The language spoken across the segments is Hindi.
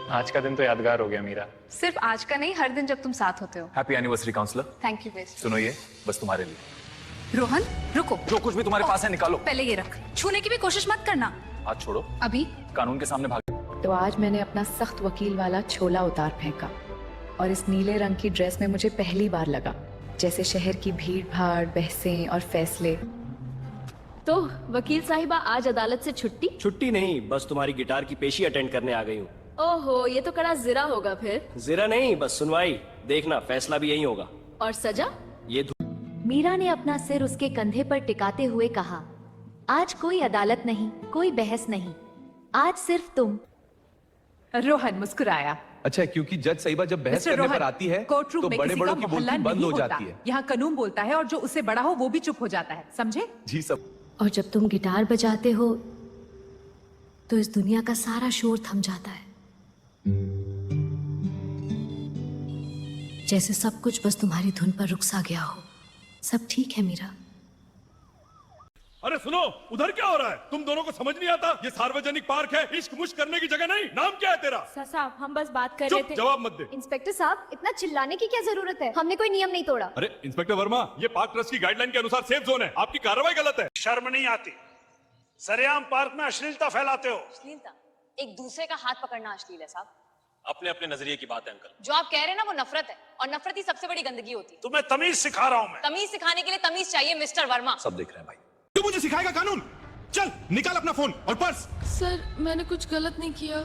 आज का दिन तो यादगार हो गया मीरा। सिर्फ आज का नहीं, हर दिन जब तुम साथ होते हो। Happy anniversary counsellor. Thank you best. सुनो ये बस तुम्हारे लिए। रोहन रुको, जो कुछ भी तुम्हारे पास है निकालो। पहले ये रख, छूने की भी कोशिश मत करना। हाथ छोड़ो, अभी कानून के सामने भाग। तो आज मैंने अपना सख्त वकील वाला छोला उतार फेंका और इस नीले रंग की ड्रेस में मुझे पहली बार लगा जैसे शहर की भीड़ भाड़, बहसें और फैसले। तो वकील साहिबा आज अदालत से छुट्टी? छुट्टी नहीं, बस तुम्हारी गिटार की पेशी अटेंड करने आ गई हूँ। ओहो, ये तो कड़ा जिरा होगा फिर। जिरा नहीं, बस सुनवाई। देखना फैसला भी यही होगा। और सजा? ये मीरा ने अपना सिर उसके कंधे पर टिकाते हुए कहा, आज कोई अदालत नहीं, कोई बहस नहीं, आज सिर्फ तुम। रोहन मुस्कुराया। अच्छा, क्योंकि जज साहिबा जब बहस करने पर आती है कोर्ट रूम तो में बड़े किसी बड़ों का की मोहल्ला बोलती बंद नहीं हो होता। जाती है। यहाँ कानून बोलता है और जो उससे बड़ा हो वो भी चुप हो जाता है, समझे? जी सब। और जब तुम गिटार बजाते हो तो इस दुनिया का सारा शोर थम जाता है, जैसे सब कुछ बस तुम्हारी धुन पर रुक सा गया हो। सब ठीक है मीरा। अरे सुनो, उधर क्या हो रहा है? तुम दोनों को समझ नहीं आता? ये सार्वजनिक पार्क है, इश्क मुश्क करने की जगह नहीं। नाम क्या है तेरा? साहब, हम बस बात कर रहे चुप, थे। जवाब मत दे। इंस्पेक्टर साहब, इतना चिल्लाने की क्या जरूरत है? हमने कोई नियम नहीं तोड़ा। अरे इंस्पेक्टर वर्मा, ये पार्क ट्रस्ट की गाइडलाइन के अनुसार सेफ जोन है, आपकी कार्रवाई गलत है। शर्म नहीं आती? सरेआम पार्क में अश्लीलता फैलाते हो। अश्लीलता? एक दूसरे का हाथ पकड़ना अश्लील है साहब? अपने अपने नजरिए की बात है अंकल। जो आप कह रहे हैं ना वो नफरत है, और नफरत ही सबसे बड़ी गंदगी होती है। तुम्हें तमीज सिखा रहा हूँ मैं। तमीज सिखाने के लिए तमीज चाहिए मिस्टर वर्मा। सब देख रहे हैं भाई। तू मुझे सिखाएगा कानून? चल निकाल अपना फोन और पर्स। सर, मैंने कुछ गलत नहीं किया,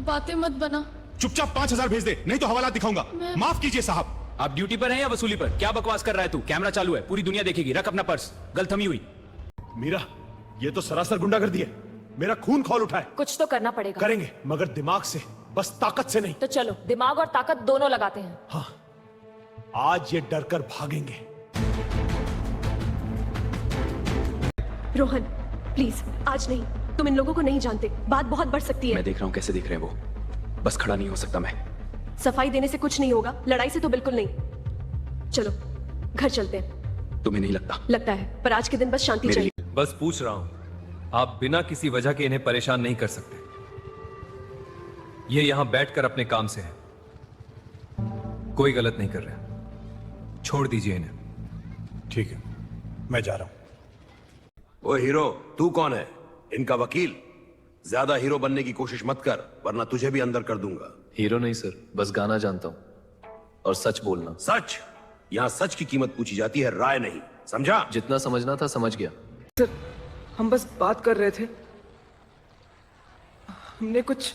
बातें मत बना। चुपचाप 5000 भेज दे, नहीं तो हवाला दिखाऊंगा। माफ कीजिए साहब। आप ड्यूटी पर हैं या वसूली पर? क्या बकवास कर रहा है तू? कैमरा चालू है, पूरी दुनिया देखेगी। रख अपना पर्स, गलत थमी हुई। मीरा, ये तो सरासर गुंडागर्दी है। मेरा खून खौल उठा है। कुछ तो करना पड़ेगा। करेंगे, मगर दिमाग से, बस ताकत से नहीं। तो चलो, दिमाग और ताकत दोनों लगाते हैं। हाँ, आज ये डर कर भागेंगे। रोहन प्लीज, आज नहीं। तुम इन लोगों को नहीं जानते, बात बहुत बढ़ सकती है। मैं देख रहा हूँ कैसे दिख रहे हैं वो। बस खड़ा नहीं हो सकता मैं। सफाई देने से कुछ नहीं होगा, लड़ाई से तो बिल्कुल नहीं। चलो घर चलते हैं। तुम्हें नहीं लगता? लगता है, पर आज के दिन बस शांति मेरे चाहिए। बस पूछ रहा हूं, आप बिना किसी वजह के इन्हें परेशान नहीं कर सकते। ये यहां बैठकर अपने काम से है, कोई गलत नहीं कर रहे। छोड़ दीजिए इन्हें। ठीक है, मैं जा रहा हूं। ओ हीरो, तू कौन है? इनका वकील? ज्यादा हीरो बनने की कोशिश मत कर, वरना तुझे भी अंदर कर दूंगा। हीरो नहीं सर, बस गाना जानता हूं और सच बोलना। सच? यहाँ सच की कीमत पूछी जाती है, राय नहीं, समझा? जितना समझना था समझ गया। सर, हम बस बात कर रहे थे, हमने कुछ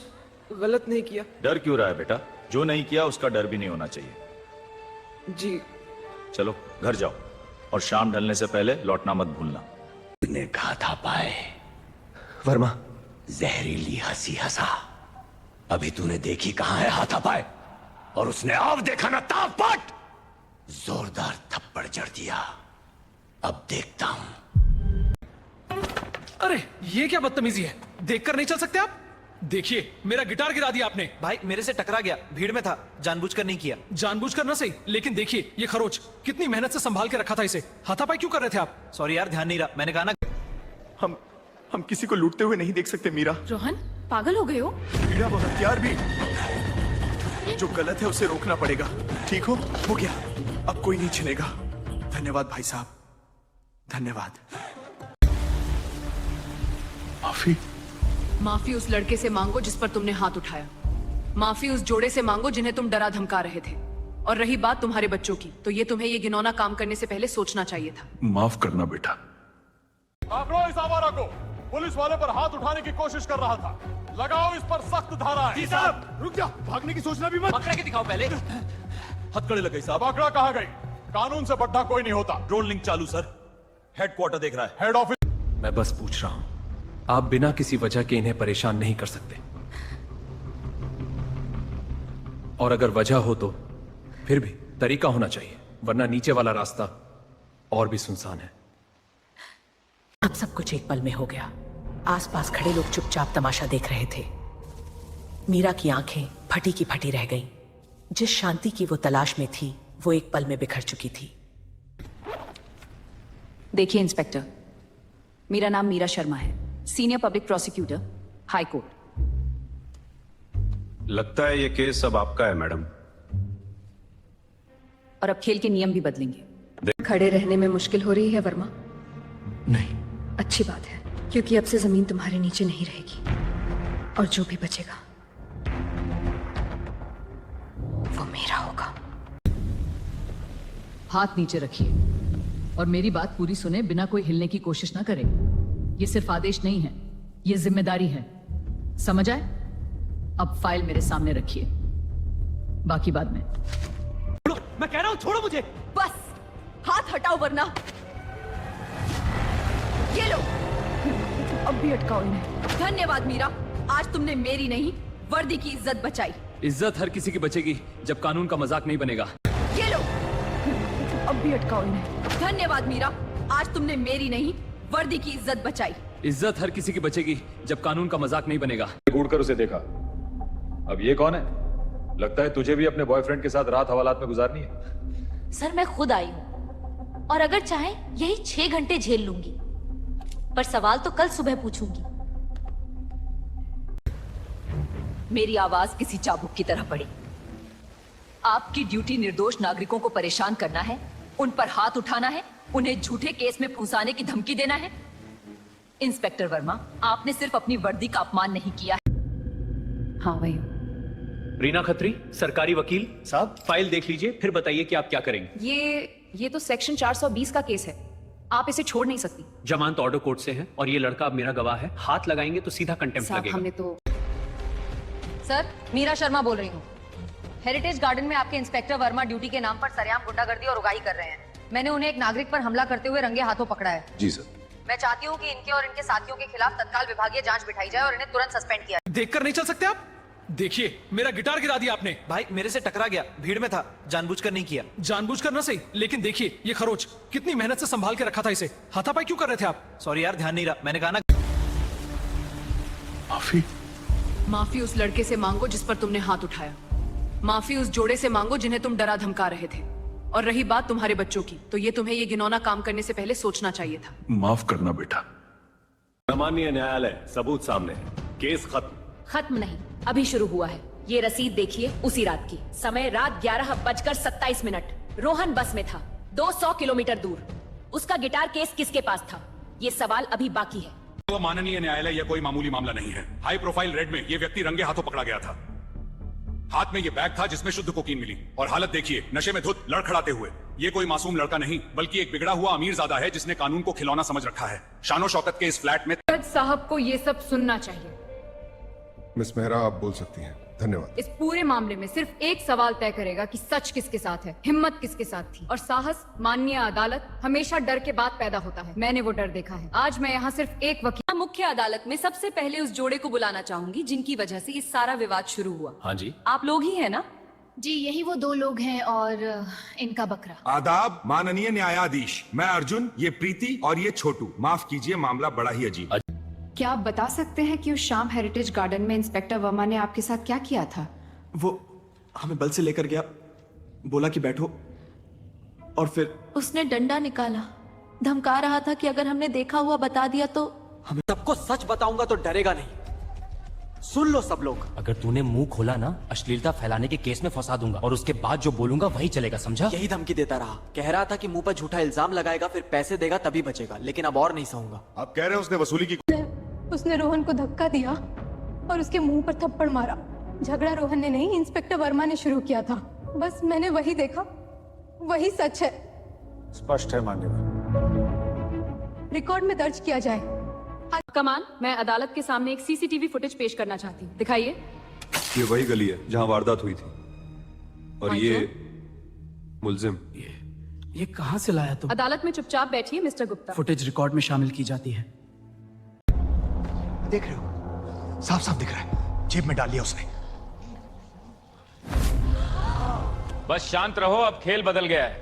गलत नहीं किया। डर क्यों रहा है बेटा? जो नहीं किया उसका डर भी नहीं होना चाहिए। जी। चलो घर जाओ और शाम ढलने से पहले लौटना मत भूलना। ने कहा था पाए वर्मा, जहरीली हंसी हंसा। अभी तूने देखी कहां है हाथापाई? और उसने आव देखा ना ताव पट, जोरदार थप्पड़ जड़ दिया। अब देखता हूं। अरे ये क्या बदतमीजी है? देखकर नहीं चल सकते आप? देखिए, मेरा गिटार गिरा दिया आपने। भाई मेरे से टकरा गया, भीड़ में था, जानबूझकर नहीं किया। जानबूझकर ना सही, लेकिन देखिए ये खरोच, कितनी मेहनत से संभाल के रखा था इसे। हाथापाई क्यों कर रहे थे आप? सॉरी यार, ध्यान नहीं रहा। मैंने कहा ना। हम किसी को लूटते हुए नहीं देख सकते मीरा। रोहन, पागल हो गए हो? मीरा वो हथियार भी। जो गलत है उसे रोकना पड़ेगा। ठीक हो गया, अब कोई नहीं छिनेगा। धन्यवाद भाई साहब, धन्यवाद। माफी? माफी उस लड़के से मांगो जिस पर तुमने हाथ उठाया। माफी उस जोड़े से मांगो जिन्हें तुम डरा धमका रहे थे। और रही बात तुम्हारे बच्चों की, तो ये तुम्हें ये घिनौना काम करने से पहले सोचना चाहिए था। माफ करना बेटा। पकड़ो इस आवारा को। पुलिस वाले पर हाथ उठाने की कोशिश कर रहा था। लगाओ इस पर सख्त धारा। जी साहब। रुक जा, भागने की सोचना भी मत। पकड़ के दिखाओ पहले। हथकड़ी लग गई साहब। पकड़ा कहाँ गई? कानून से बड़ा कोई नहीं होता। ड्रोन लिंक चालू सर, हेडक्वार्टर देख रहा है। Head office. मैं बस पूछ रहा हूं, आप बिना किसी वजह के इन्हें परेशान नहीं कर सकते। और अगर वजह हो तो फिर भी तरीका होना चाहिए, वरना नीचे वाला रास्ता और भी सुनसान है। अब सब कुछ एक पल में हो गया। आसपास खड़े लोग चुपचाप तमाशा देख रहे थे। मीरा की आंखें फटी की फटी रह गईं। जिस शांति की वो तलाश में थी, वो एक पल में बिखर चुकी थी। देखिए इंस्पेक्टर, मेरा नाम मीरा शर्मा है, senior public prosecutor, high court. लगता है ये केस अब आपका है मैडम। और अब खेल के नियम भी बदलेंगे। खड़े रहने में मुश्किल हो रही है वर्मा? नहीं। अच्छी बात है, क्योंकि अब से जमीन तुम्हारे नीचे नहीं रहेगी और जो भी बचेगा वो मेरा होगा। हाथ नीचे रखिए और मेरी बात पूरी सुने, बिना कोई हिलने की कोशिश ना करें। ये सिर्फ आदेश नहीं है, ये जिम्मेदारी है, समझ आए? अब फाइल मेरे सामने रखिए, बाकी बाद में। मैं कह रहा हूँ छोड़ो मुझे। बस हाथ हटाओ वरना ये लो। अब भी अटकाओ इन्हें। धन्यवाद मीरा, आज तुमने मेरी नहीं वर्दी की इज्जत बचाई। इज्जत हर किसी की बचेगी जब कानून का मजाक नहीं बनेगा। ये लो। अब भी अटकाओ इन्हें। धन्यवाद मीरा, आज तुमने मेरी नहीं वर्दी की इज्जत बचाई। इज्जत हर किसी की बचेगी जब कानून का मजाक नहीं बनेगा। घूर कर उसे देखा। अब ये कौन है? लगता है तुझे भी अपने बॉयफ्रेंड के साथ रात हवालात में गुजारनी है। सर मैं खुद आई हूँ और अगर चाहे यही 6 घंटे झेल लूंगी, पर सवाल तो कल सुबह पूछूंगी। मेरी आवाज किसी चाबुक की तरह पड़ी। आपकी ड्यूटी निर्दोष नागरिकों को परेशान करना है, उन पर हाथ उठाना है, उन्हें झूठे केस में फंसाने की धमकी देना है। इंस्पेक्टर वर्मा, आपने सिर्फ अपनी वर्दी का अपमान नहीं किया है। हाँ वही। रीना खत्री, सरकारी वकील साहब, फाइल देख लीजिए, फिर बताइए कि आप क्या करेंगे। ये तो सेक्शन 420 का केस है, आप इसे छोड़ नहीं सकती। जमानत ऑर्डर कोर्ट से है और ये लड़का अब मेरा गवाह है। हाथ लगाएंगे तो सीधा कंटेम्प्ट लगेगा। हमने तो सर, मीरा शर्मा बोल रही हूँ। हेरिटेज गार्डन में आपके इंस्पेक्टर वर्मा ड्यूटी के नाम पर सरेआम गुंडागर्दी और उगाही कर रहे हैं। मैंने उन्हें एक नागरिक पर हमला करते हुए रंगे हाथों पकड़ा है। जी सर। मैं चाहती हूँ कि इनके और इनके साथियों के खिलाफ तत्काल विभागीय जांच बिठाई जाए और इन्हें तुरंत सस्पेंड किया जाए। देखकर नहीं चल सकते आप? देखिए मेरा गिटार गिरा दिया आपने। भाई मेरे से टकरा गया, भीड़ में था, जानबूझकर नहीं किया। जानबूझकर ना सही, लेकिन देखिए ये खरोच कितनी मेहनत से संभाल के रखा था इसे। हाथापाई क्यों कर रहे थे आप? सॉरी यार, ध्यान नहीं रहा। मैंने कहा ना। माफी? माफी उस लड़के से मांगो जिस पर तुमने हाथ उठाया। माफी उस जोड़े से मांगो जिन्हें तुम डरा धमका रहे थे। और रही बात तुम्हारे बच्चों की, तो ये तुम्हें ये घिनौना काम करने से पहले सोचना चाहिए था। माफ करना बेटा। सामान्य न्यायालय, सबूत सामने है, केस खत्म। खत्म नहीं, अभी शुरू हुआ है। ये रसीद देखिए, उसी रात की। समय रात 11:27। रोहन बस में था 200 किलोमीटर दूर। उसका गिटार केस किसके पास था, ये सवाल अभी बाकी है। तो माननीय न्यायालय, यह कोई मामूली मामला नहीं है। हाई प्रोफाइल रेड में यह व्यक्ति रंगे हाथों पकड़ा गया था। हाथ में यह बैग था जिसमें शुद्ध कोकीन मिली, और हालत देखिए, नशे में धुत, लड़खड़ाते हुए। ये कोई मासूम लड़का नहीं, बल्कि एक बिगड़ा हुआ अमीरजादा है जिसने कानून को खिलौना समझ रखा है। शानो शौकत के इस फ्लैट में जज साहब को ये सब सुनना चाहिए। मिस मेहरा, आप बोल सकती हैं। धन्यवाद। इस पूरे मामले में सिर्फ एक सवाल तय करेगा कि सच किसके साथ है, हिम्मत किसके साथ थी, और साहस। माननीय अदालत, हमेशा डर के बाद पैदा होता है। मैंने वो डर देखा है। आज मैं यहाँ सिर्फ एक वकील। मुख्य अदालत में सबसे पहले उस जोड़े को बुलाना चाहूंगी जिनकी वजह से ये सारा विवाद शुरू हुआ। हाँ जी। आप लोग ही है ना? जी, यही वो 2 लोग हैं और इनका बकरा। आदाब माननीय न्यायाधीश, मैं अर्जुन, ये प्रीति और ये छोटू। माफ कीजिए, मामला बड़ा ही अजीब। क्या आप बता सकते हैं कि उस शाम हेरिटेज गार्डन में इंस्पेक्टर वर्मा ने आपके साथ क्या किया था? वो हमें बल से लेकर गया, बोला कि बैठो, और फिर उसने डंडा निकाला, धमका रहा था कि अगर हमने देखा हुआ बता दिया तो। सबको सच बताऊंगा तो डरेगा नहीं। सुन लो सब लोग। अगर तूने मुंह खोला ना, अश्लीलता फैलाने के केस में फंसा दूंगा, और उसके बाद जो बोलूंगा वही चलेगा, समझा? यही धमकी देता रहा। कह रहा था कि मुंह पर झूठा इल्जाम लगाएगा, फिर पैसे देगा तभी बचेगा, लेकिन अब और नहीं सहूंगा। आप कह रहे हैं उसने वसूली की? उसने रोहन को धक्का दिया और उसके मुंह पर थप्पड़ मारा। झगड़ा रोहन ने नहीं, इंस्पेक्टर वर्मा ने शुरू किया था। बस मैंने वही देखा, वही सच है। स्पष्ट है मान्यवर। रिकॉर्ड में दर्ज किया जाए। कमान, मैं अदालत के सामने एक सीसीटीवी फुटेज पेश करना चाहती हूँ। दिखाइए। ये वही गली है जहाँ वारदात हुई थी, और ये मुल्जिम। ये कहाँ से लाया तुम? अदालत में चुपचाप बैठिए मिस्टर गुप्ता। फुटेज रिकॉर्ड में शामिल की जाती है। देख रहे हो, साफ साफ दिख रहा है, जेब में डाल लिया उसने। बस शांत रहो, अब खेल बदल गया है।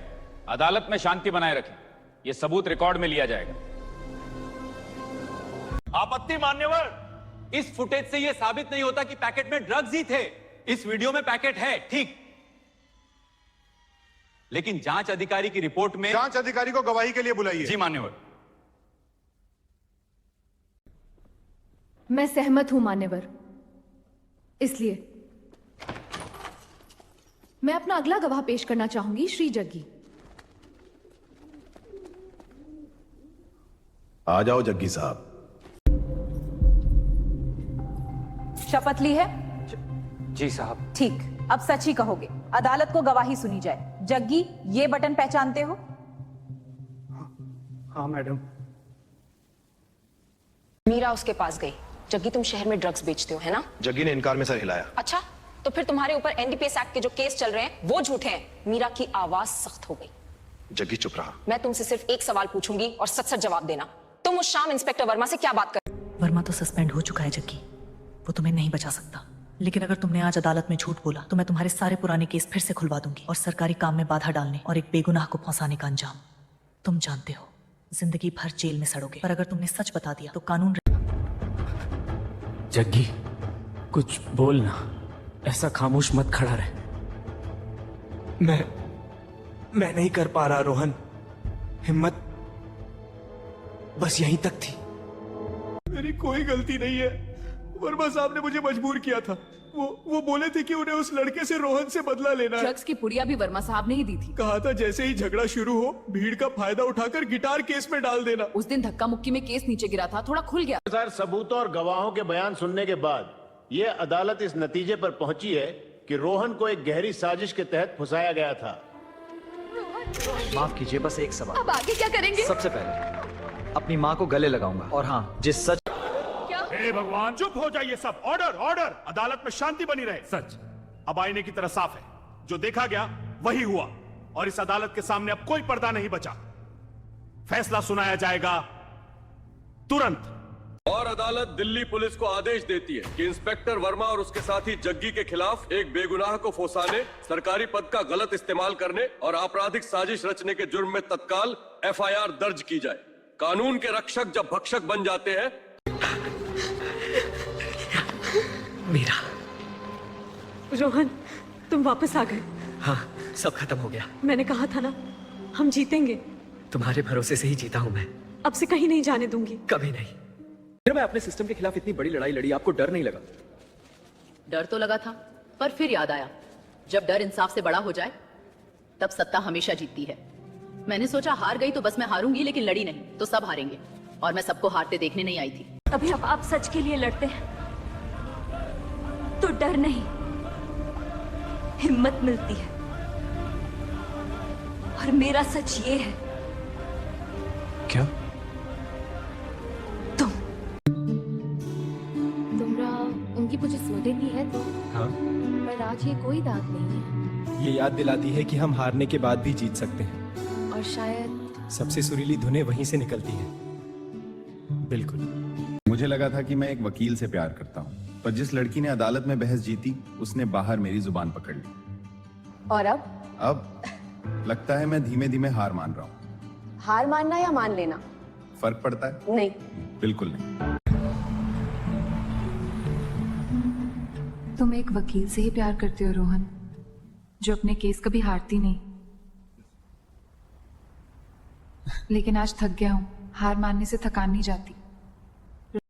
अदालत में शांति बनाए रखें, यह सबूत रिकॉर्ड में लिया जाएगा। आपत्ति मान्यवर, इस फुटेज से यह साबित नहीं होता कि पैकेट में ड्रग्स ही थे। इस वीडियो में पैकेट है, ठीक, लेकिन जांच अधिकारी की रिपोर्ट में। जांच अधिकारी को गवाही के लिए बुलाइए। जी मान्यवर। मैं सहमत हूं मान्यवर, इसलिए मैं अपना अगला गवाह पेश करना चाहूंगी, श्री जग्गी। आ जाओ जग्गी साहब। शपथ ली है? जी साहब। ठीक, अब सच ही कहोगे। अदालत को गवाही सुनी जाए। जग्गी, ये बटन पहचानते हो? हाँ मैडम। मीरा उसके पास गई। जग्गी, तुम शहर में ड्रग्स बेचते हो, है ना? जग्गी ने इनकार में सर हिलाया। अच्छा, तो फिर तुम्हारे ऊपर एनडीपीएस एक्ट के जो केस चल रहे हैं वो झूठे हैं। मीरा की आवाज सख्त हो गई। जग्गी चुप रहा। मैं तुमसे सिर्फ एक सवाल पूछूंगी और सच सच जवाब देना। तुम उस शाम इंस्पेक्टर वर्मा से क्या बात कर? वर्मा तो सस्पेंड हो चुका है जग्गी, वो तुम्हें नहीं बचा सकता। लेकिन अगर तुमने आज अदालत में झूठ बोला तो मैं तुम्हारे सारे पुराने केस फिर से खुलवा दूंगी और सरकारी काम में बाधा डालने और एक बेगुनाह को फंसाने का अंजाम तुम जानते हो। जिंदगी भर जेल में सड़ोगे। पर अगर तुमने सच बता दिया तो कानून। जग्गी, कुछ बोल ना, ऐसा खामोश मत खड़ा रहे। मैं नहीं कर पा रहा रोहन। हिम्मत बस यहीं तक थी। मेरी कोई गलती नहीं है। वर्मा साहब ने मुझे मजबूर किया था। वो बोले थे कि उन्हें उस लड़के से, रोहन से बदला लेना है। ड्रग्स की पुड़िया भी वर्मा साहब ने ही दी थी। कहा था जैसे ही झगड़ा शुरू हो भीड़ का फायदा उठाकर गिटार केस में डाल देना। उस दिन धक्का मुक्की में केस नीचे गिरा था, थोड़ा खुल गया। सर, सबूतों और गवाहों के बयान सुनने के बाद ये अदालत इस नतीजे पर पहुंची है कि रोहन को एक गहरी साजिश के तहत फंसाया गया था। माफ कीजिए, बस एक सवाल। अब आगे क्या करेंगे? सबसे पहले अपनी माँ को गले लगाऊंगा, और हाँ, जिस सच। हे भगवान, चुप हो जाइए सब। Order, order. अदालत में शांति बनी रहे। सच अब आईने की तरह साफ है। जो देखा गया वही हुआ और इस अदालत के सामने अब कोई पर्दा नहीं बचा। फैसला सुनाया जाएगा तुरंत। और अदालत दिल्ली पुलिस को आदेश देती है कि इंस्पेक्टर वर्मा और उसके साथी जग्गी के खिलाफ एक बेगुनाह को फंसाने, सरकारी पद का गलत इस्तेमाल करने और आपराधिक साजिश रचने के जुर्म में तत्काल एफआईआर दर्ज की जाए। कानून के रक्षक जब भक्षक बन जाते हैं। मीरा, रोहन, तुम वापस आ गए। हाँ, सब खत्म हो गया। मैंने कहा था ना, हम जीतेंगे। तुम्हारे भरोसे से ही जीता हूँ मैं। अब से कहीं नहीं जाने दूंगी। कभी नहीं। मैं अपने सिस्टम के खिलाफ इतनी बड़ी लड़ाई लड़ी, आपको डर नहीं लगा? डर तो लगा था, पर फिर याद आया, जब डर इंसाफ से बड़ा हो जाए तब सत्ता हमेशा जीतती है। मैंने सोचा हार गई तो बस मैं हारूंगी, लेकिन लड़ी नहीं तो सब हारेंगे, और मैं सबको हारते देखने नहीं आई थी। अभी अब आप सच के लिए लड़ते हैं तो डर नहीं, हिम्मत मिलती है। और मेरा सच ये है। क्या? तुमरा उनकी मुझे सूटें है तो। हाँ, पर आज ये कोई दाग नहीं है। ये याद दिलाती है कि हम हारने के बाद भी जीत सकते हैं। और शायद सबसे सुरीली धुनें वहीं से निकलती हैं। बिल्कुल। मुझे लगा था कि मैं एक वकील से प्यार करता हूँ, पर जिस लड़की ने अदालत में बहस जीती उसने बाहर मेरी जुबान पकड़ ली। और अब लगता है मैं धीमे धीमे हार मान रहा हूँ। हार मानना या मान लेना फर्क पड़ता है? नहीं। बिल्कुल नहीं। तुम एक वकील से ही प्यार करते हो रोहन, जो अपने केस कभी हारती नहीं। लेकिन आज थक गया हूँ। हार मानने से थकान नहीं जाती।